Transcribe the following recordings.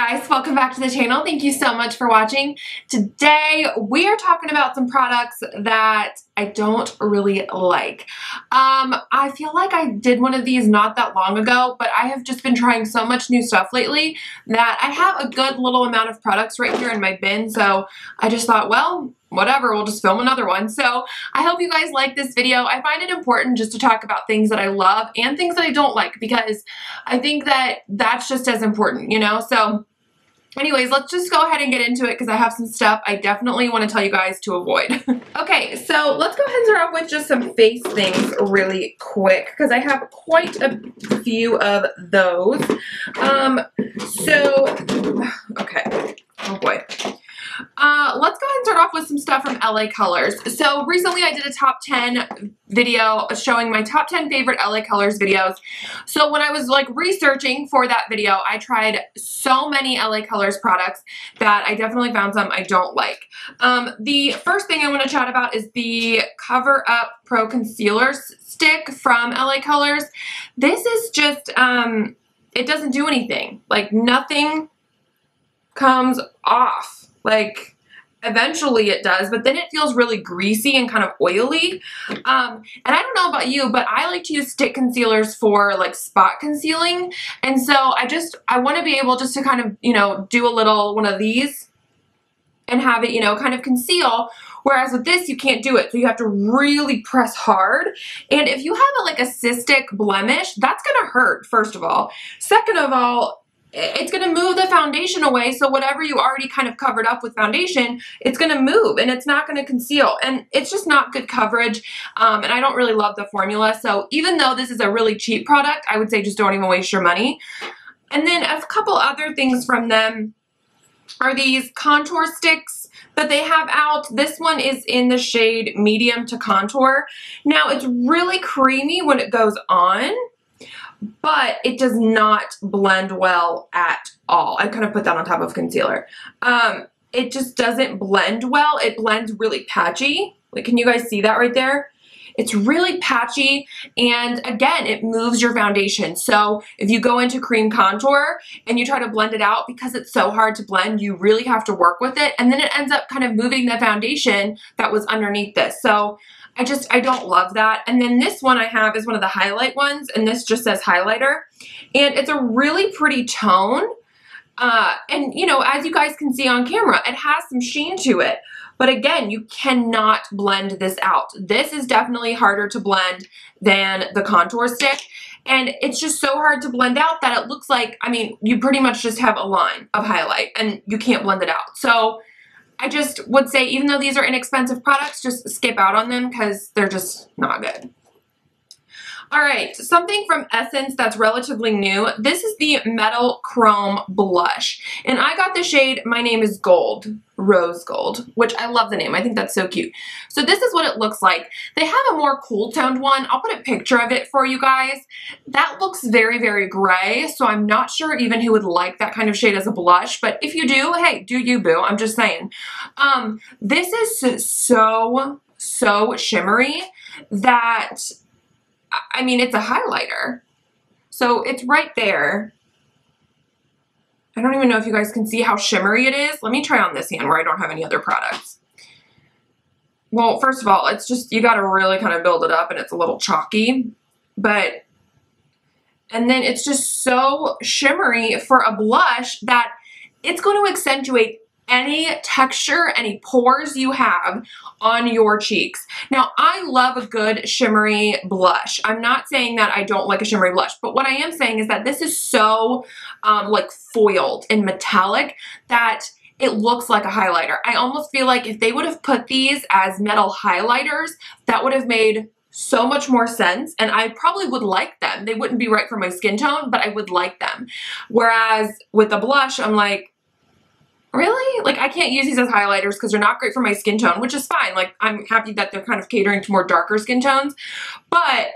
guys, welcome back to the channel. Thank you so much for watching. Today we are talking about some products that I don't really like. I feel like I did one of these not that long ago, but I have just been trying so much new stuff lately that I have a good little amount of products right here in my bin, so I just thought, well, whatever, we'll just film another one. So I hope you guys like this video. I find it important just to talk about things that I love and things that I don't like, because I think that that's just as important, you know? So anyways, let's just go ahead and get into it because I have some stuff I definitely want to tell you guys to avoid. Okay, so let's go ahead and start off with just some face things really quick because I have quite a few of those. Okay, oh boy. Let's go ahead and start off with some stuff from LA Colors. So recently I did a top 10 video showing my top 10 favorite LA Colors videos. So when I was like researching for that video, I tried so many LA Colors products that I definitely found some I don't like. The first thing I want to chat about is the Cover Up Pro Concealer Stick from LA Colors. This is just, it doesn't do anything. Like nothing comes off. Like, eventually it does, but then it feels really greasy and kind of oily. And I don't know about you, but I like to use stick concealers for like spot concealing. And so I want to be able just to kind of, you know, do a little one of these and have it, you know, kind of conceal. Whereas with this, you can't do it. So you have to really press hard. And if you have like a cystic blemish, that's going to hurt, first of all. Second of all, it's going to move the foundation away, so whatever you already kind of covered up with foundation, it's going to move and it's not going to conceal, and it's just not good coverage, and I don't really love the formula. So even though this is a really cheap product, I would say just don't even waste your money. And then a couple other things from them are these contour sticks that they have out. This one is in the shade medium to contour. Now it's really creamy when it goes on, but it does not blend well at all. I kind of put that on top of concealer. It just doesn't blend well. It blends really patchy. Like, can you guys see that right there? It's really patchy, and again, it moves your foundation. So if you go into cream contour and you try to blend it out, because it's so hard to blend, you really have to work with it, and then it ends up kind of moving the foundation that was underneath this. So I don't love that. And then this one I have is one of the highlight ones, and this just says highlighter. And it's a really pretty tone. And you know, as you guys can see on camera, it has some sheen to it. But again, you cannot blend this out. This is definitely harder to blend than the contour stick. And it's just so hard to blend out that it looks like, I mean, you pretty much just have a line of highlight and you can't blend it out. So I just would say, even though these are inexpensive products, just skip out on them because they're just not good. All right, something from Essence that's relatively new. This is the Metal Chrome Blush. And I got the shade My Name is Gold, Rose Gold, which I love the name. I think that's so cute. So this is what it looks like. They have a more cool toned one. I'll put a picture of it for you guys. That looks very, very gray. So I'm not sure even who would like that kind of shade as a blush. But if you do, hey, do you, boo. I'm just saying. This is so shimmery that, I mean, it's a highlighter. So it's right there. I don't even know if you guys can see how shimmery it is. Let me try on this hand where I don't have any other products. Well, first of all, it's just, you got to really kind of build it up, and it's a little chalky. But, and then it's just so shimmery for a blush that it's going to accentuate any texture, any pores you have on your cheeks. Now, I love a good shimmery blush. I'm not saying that I don't like a shimmery blush, but what I am saying is that this is so like foiled and metallic that it looks like a highlighter. I almost feel like if they would have put these as metal highlighters, that would have made so much more sense, and I probably would like them. They wouldn't be right for my skin tone, but I would like them. Whereas with the blush, I'm like, really? Like, I can't use these as highlighters because they're not great for my skin tone, which is fine. Like, I'm happy that they're kind of catering to more darker skin tones. But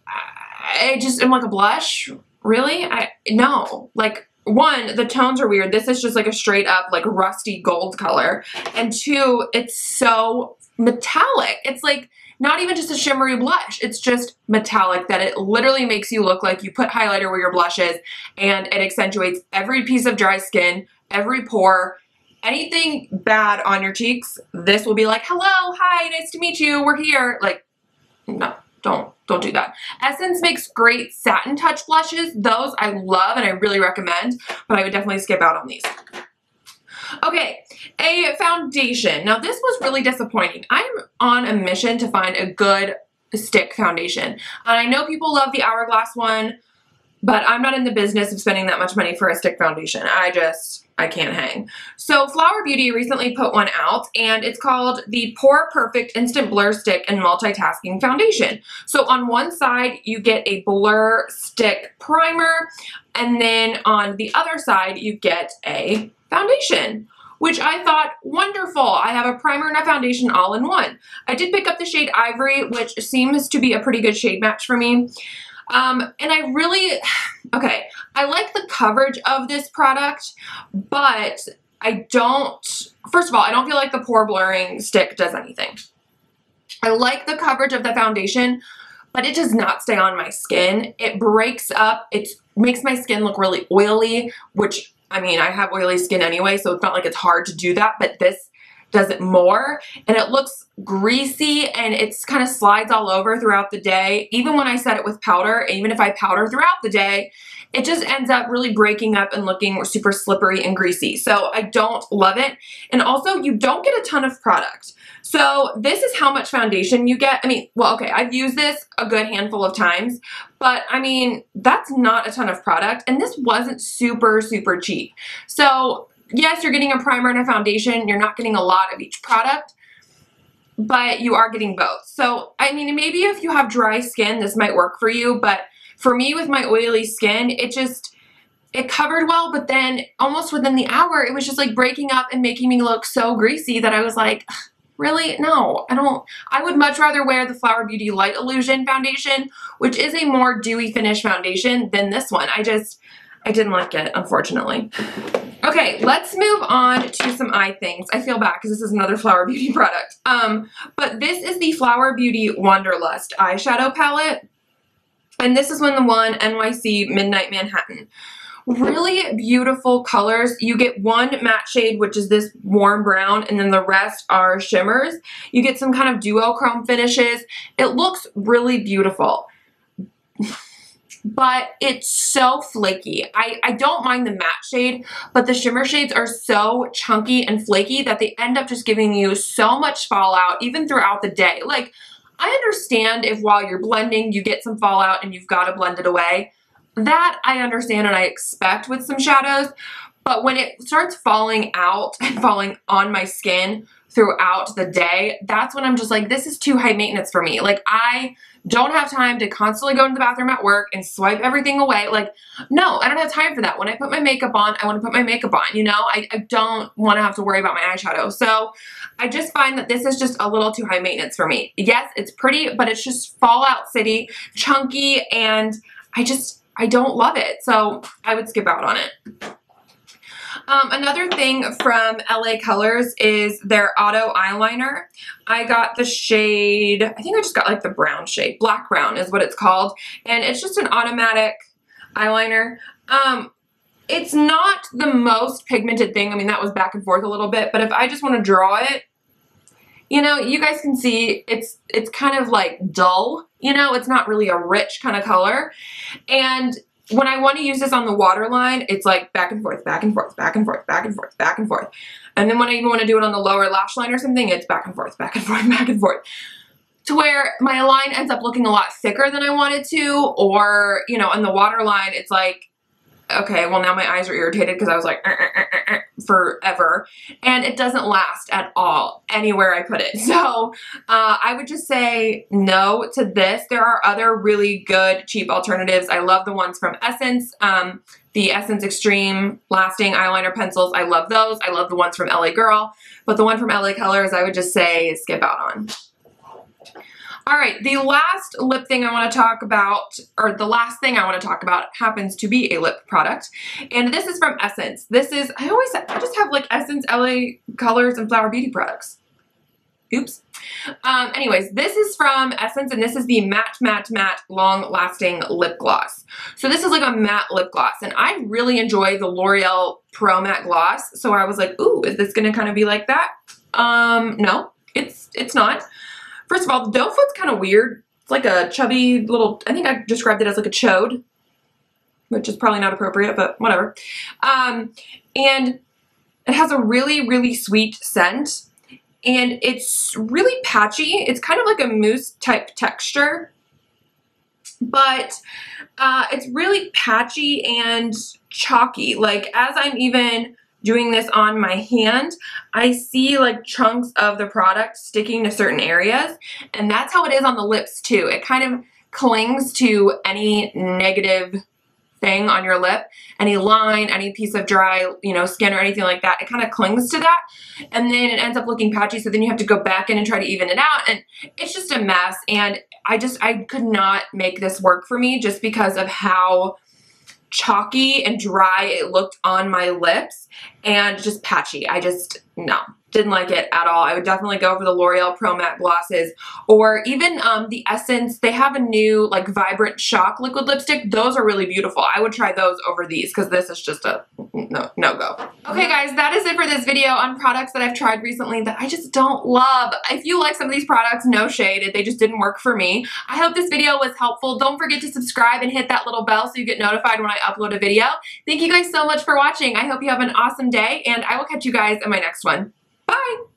I just am like, a blush? Really? No. Like, one, the tones are weird. This is just like a straight up like rusty gold color. And two, it's so metallic. It's like, not even just a shimmery blush. It's just metallic that it literally makes you look like you put highlighter where your blush is, and it accentuates every piece of dry skin, every pore, anything bad on your cheeks. This will be like, hello, hi, nice to meet you, we're here. Like, no, don't do that. Essence makes great satin touch blushes. Those I love and I really recommend, but I would definitely skip out on these. Okay, a foundation. Now this was really disappointing. I'm on a mission to find a good stick foundation. And I know people love the Hourglass one, but I'm not in the business of spending that much money for a stick foundation. I can't hang. So Flower Beauty recently put one out, and it's called the Pore Perfect Instant Blur Stick and Multitasking Foundation. So on one side, you get a blur stick primer, and then on the other side, you get a foundation, which I thought, wonderful. I have a primer and a foundation all in one. I did pick up the shade Ivory, which seems to be a pretty good shade match for me. And I really, okay, I like the coverage of this product, but first of all, I don't feel like the pore blurring stick does anything. I like the coverage of the foundation, but it does not stay on my skin. It breaks up, it makes my skin look really oily, which, I mean, I have oily skin anyway, so it's not like it's hard to do that, but this does it more, and it looks greasy, and it's kind of slides all over throughout the day. Even when I set it with powder, even if I powder throughout the day, it just ends up really breaking up and looking super slippery and greasy. So I don't love it. And also, you don't get a ton of product. So this is how much foundation you get. I mean, well, okay, I've used this a good handful of times, but I mean, that's not a ton of product, and this wasn't super, super cheap. So yes, you're getting a primer and a foundation. You're not getting a lot of each product, but you are getting both. So, I mean, maybe if you have dry skin, this might work for you, but for me with my oily skin, it covered well, but then almost within the hour, it was just like breaking up and making me look so greasy that I was like, really? No, I would much rather wear the Flower Beauty Light Illusion foundation, which is a more dewy finish foundation, than this one. I didn't like it, unfortunately. Okay, let's move on to some eye things. I feel bad because this is another Flower Beauty product. But this is the Flower Beauty Wanderlust eyeshadow palette. And this is the one NYC Midnight Manhattan. Really beautiful colors. You get one matte shade, which is this warm brown, and then the rest are shimmers. You get some kind of duochrome finishes. It looks really beautiful. But it's so flaky. I don't mind the matte shade, but the shimmer shades are so chunky and flaky that they end up just giving you so much fallout even throughout the day. Like, I understand if while you're blending you get some fallout and you've got to blend it away. That I understand and I expect with some shadows, but when it starts falling out and falling on my skin throughout the day, that's when I'm just like, this is too high maintenance for me. Like, I don't have time to constantly go to the bathroom at work and swipe everything away. Like, no, I don't have time for that. When I put my makeup on, I want to put my makeup on, you know? I don't want to have to worry about my eyeshadow. So I just find that this is just a little too high maintenance for me. Yes, it's pretty, but it's just Fallout City, chunky, and I don't love it. So I would skip out on it. Another thing from LA Colors is their Auto Eyeliner. I got the shade, I think I just got like the brown shade. Black Brown is what it's called. And it's just an automatic eyeliner. It's not the most pigmented thing. I mean, that was back and forth a little bit. But if I just want to draw it, you know, you guys can see it's kind of like dull. You know, it's not really a rich kind of color. And when I want to use this on the waterline, it's like back and forth, back and forth, back and forth, back and forth, back and forth. And then when I even want to do it on the lower lash line or something, it's back and forth, back and forth, back and forth. To where my line ends up looking a lot thicker than I wanted to, or, you know, on the waterline, it's like, okay, well now my eyes are irritated because I was like, forever. And it doesn't last at all anywhere I put it. So I would just say no to this. There are other really good cheap alternatives. I love the ones from Essence. The Essence Extreme Lasting Eyeliner Pencils. I love those. I love the ones from LA Girl. But the one from LA Colors, I would just say skip out on. All right, the last lip thing I want to talk about, or the last thing I want to talk about, happens to be a lip product. And this is from Essence. This is, I just have like Essence, LA Colors, and Flower Beauty products. Oops. Anyways, this is from Essence, and this is the Matte Matte Matte Long Lasting Lip Gloss. So this is like a matte lip gloss, and I really enjoy the L'Oreal Pro Matte Gloss, so I was like, ooh, is this gonna kind of be like that? No, it's not. First of all, the doe foot's kind of weird. It's like a chubby little, I think I described it as like a chode, which is probably not appropriate, but whatever. And it has a really, really sweet scent. And it's really patchy. It's kind of like a mousse type texture, but it's really patchy and chalky. Like as I'm even doing this on my hand, I see like chunks of the product sticking to certain areas, and that's how it is on the lips too. It kind of clings to any negative thing on your lip, any line, any piece of dry, you know, skin or anything like that. It kind of clings to that, and then it ends up looking patchy, so then you have to go back in and try to even it out, and it's just a mess. And I could not make this work for me just because of how chalky and dry it looked on my lips and just patchy. No, didn't like it at all. I would definitely go for the L'Oreal Pro Matte glosses, or even the Essence. They have a new like Vibrant Shock liquid lipstick. Those are really beautiful. I would try those over these because this is just a no-go. Okay guys, that is it for this video on products that I've tried recently that I just don't love. If you like some of these products, no shade, they just didn't work for me. I hope this video was helpful. Don't forget to subscribe and hit that little bell so you get notified when I upload a video. Thank you guys so much for watching. I hope you have an awesome day, and I will catch you guys in my next one. Bye!